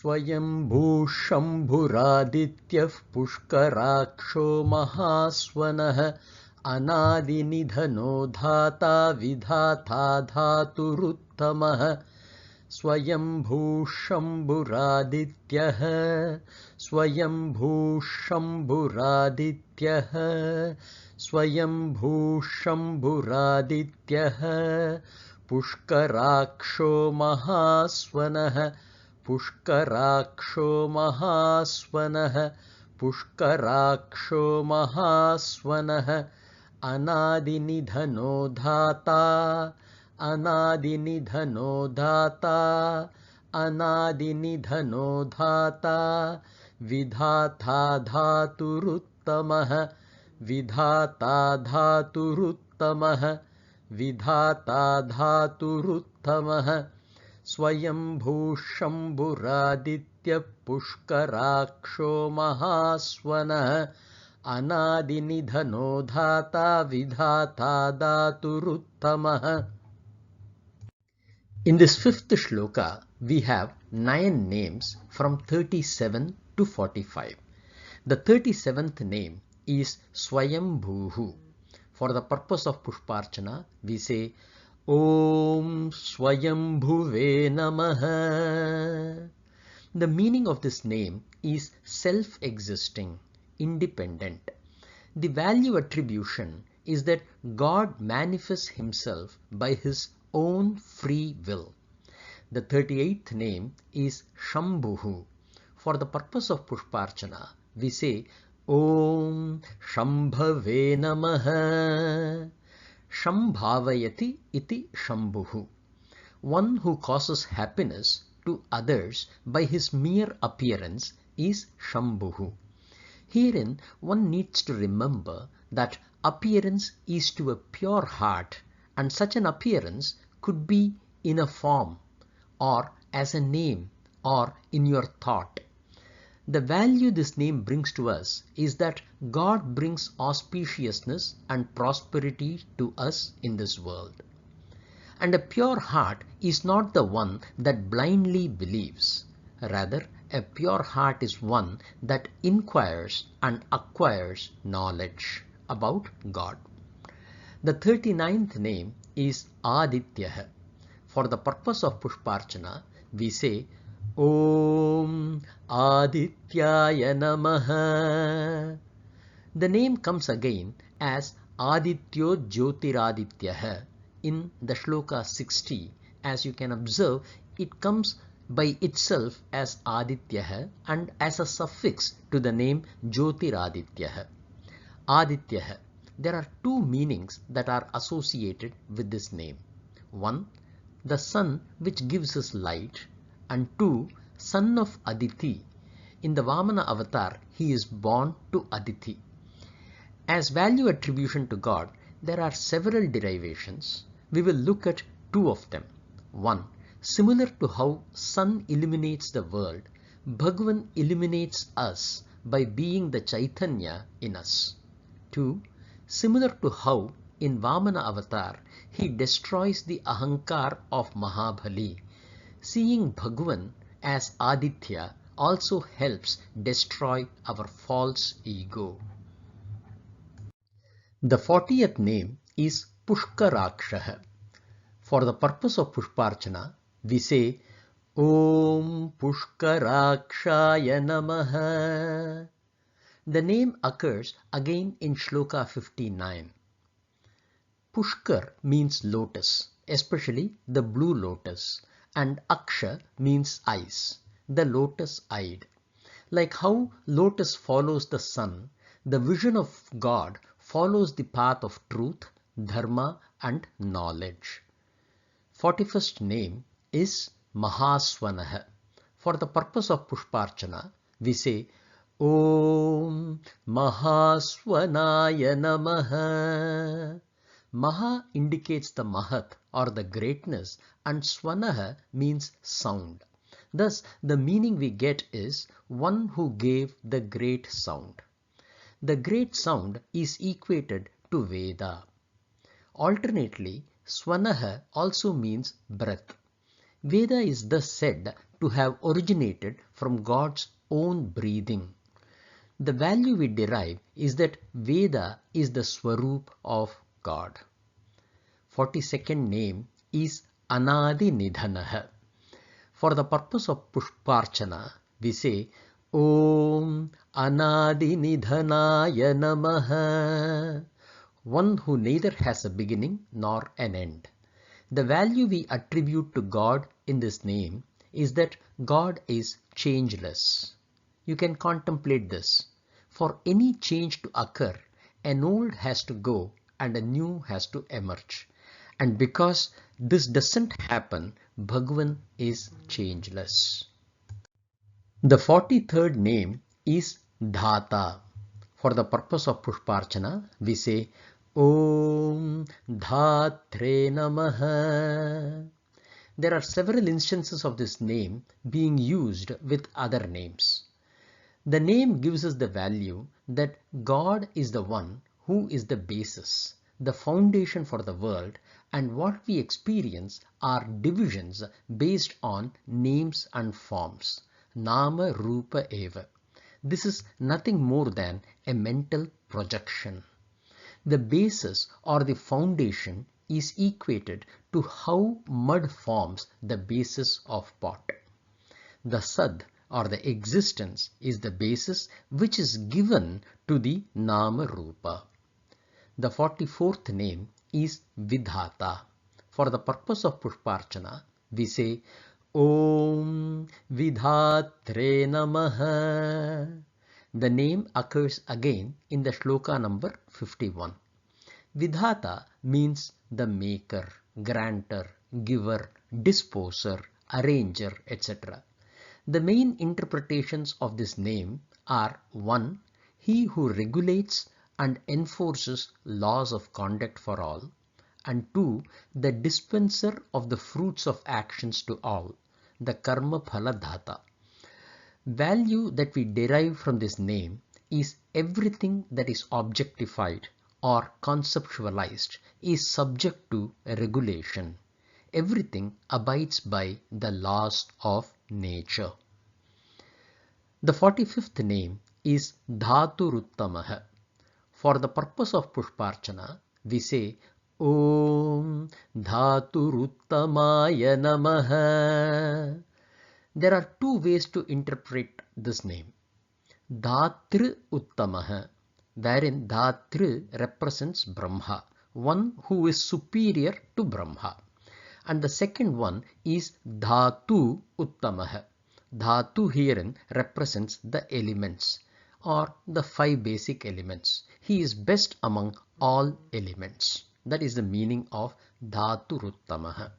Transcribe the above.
Swayambhu शम्भुरादित्यः पुष्कराक्षो महास्वनः अनादिनिधनो Dhata Vidhata धातुरुत्तमः Swayambhu शम्भुरादित्यः Swayambhu शम्भुरादित्यः Swayambhu शम्भुरादित्यः पुष्कराक्षो महास्वनः पुष्कराक्षो महास्वनः पुष्कराक्षो महास्वनः अनादिनिधनो Dhata अनादिनिधनो Dhata अनादिनिधनो Dhata Vidhata धातुरुत्तमः Vidhata धातुरुत्तमः Vidhata धातुरुत्तमः Swayambhu शम्भुरादित्यः पुष्कराक्षो महास्वनः अनादिनिधनो Dhata Vidhata धातुरुत्तमः. In this fifth shloka, we have 9 names from 37 to 45. The 37th name is Swayambhuhu. For the purpose of Pushparchana, we say Om Swayambhuve Namaha. The meaning of this name is self-existing, independent. The value attribution is that God manifests himself by his own free will. The 38th name is Shambhuhu. For the purpose of Pushparchana, we say Om Shambhave Namaha. Shambhavayati iti Shambhuhu. One who causes happiness to others by his mere appearance is Shambhuhu. Herein one needs to remember that appearance is to a pure heart, and such an appearance could be in a form or as a name or in your thought. The value this name brings to us is that God brings auspiciousness and prosperity to us in this world. And a pure heart is not the one that blindly believes. Rather, a pure heart is one that inquires and acquires knowledge about God. The 39th name is Adityah. For the purpose of Pushparchana, we say Om Adityaya Namaha. The name comes again as Adityo Jyotiradityah in the shloka 60. As you can observe, it comes by itself as Adityah and as a suffix to the name Jyotiradityah. Adityah. There are 2 meanings that are associated with this name. 1. The sun which gives us light, and 2. Son of Aditi. In the Vamana avatar, he is born to Aditi. As value attribution to God, there are several derivations. We will look at 2 of them. 1. Similar to how sun illuminates the world, Bhagavan illuminates us by being the Chaitanya in us. 2. Similar to how in Vamana avatar he destroys the ahankar of Mahabali. Seeing Bhagavan as Aditya also helps destroy our false ego. The 40th name is Pushkaraksha. For the purpose of Pushparchana, we say Om Pushkarakshaya Namaha. The name occurs again in shloka 59. Pushkar means lotus, especially the blue lotus, and Aksha means eyes, the lotus-eyed. Like how lotus follows the sun, the vision of God follows the path of truth, dharma and knowledge. 41st name is Mahaswanaha. For the purpose of Pushparchana, we say Om Mahaswanaya Namaha. Maha indicates the Mahat or the greatness, and Swanaha means sound. Thus, the meaning we get is one who gave the great sound. The great sound is equated to Veda. Alternately, Swanaha also means breath. Veda is thus said to to have originated from God's own breathing. The value we derive is that Veda is the Swarup of God. 42nd name is Anadi Nidhanah. For the purpose of Pushparchana, we say Om Anadi Nidhanaya Namaha, one who neither has a beginning nor an end. The value we attribute to God in this name is that God is changeless. You can contemplate this. For any change to occur, an old has to go and a new has to emerge. And because this doesn't happen, Bhagavan is changeless. The 43rd name is Dhata. For the purpose of Pushparchana, we say Om Dhatre Namaha. There are several instances of this name being used with other names. The name gives us the value that God is the one who is the basis, the foundation for the world, and what we experience are divisions based on names and forms. Nama Rupa Eva. This is nothing more than a mental projection. The basis or the foundation is equated to how mud forms the basis of pot. The Sad or the existence is the basis which is given to the Nama Rupa. The 44th name is Vidhata. For the purpose of Pushparchana, we say Om Vidhatre Namaha. The name occurs again in the shloka number 51. Vidhata means the maker, granter, giver, disposer, arranger, etc. The main interpretations of this name are 1. He who regulates and enforces laws of conduct for all, and 2. The dispenser of the fruits of actions to all, the Karma Phala Dhata. Value that we derive from this name is everything that is objectified or conceptualized is subject to regulation. Everything abides by the laws of nature. The 45th name is Dhaturuttamaha. For the purpose of Pushparchana, we say Om Dhaturuttamaya Namaha. There are two ways to interpret this name. Dhatru Uttamaha, wherein Dhatru represents Brahma, one who is superior to Brahma. And the second one is Dhatu Uttamaha. Dhatu herein represents the elements or the 5 basic elements. He is best among all elements. That is the meaning of Dhaturuttamaha.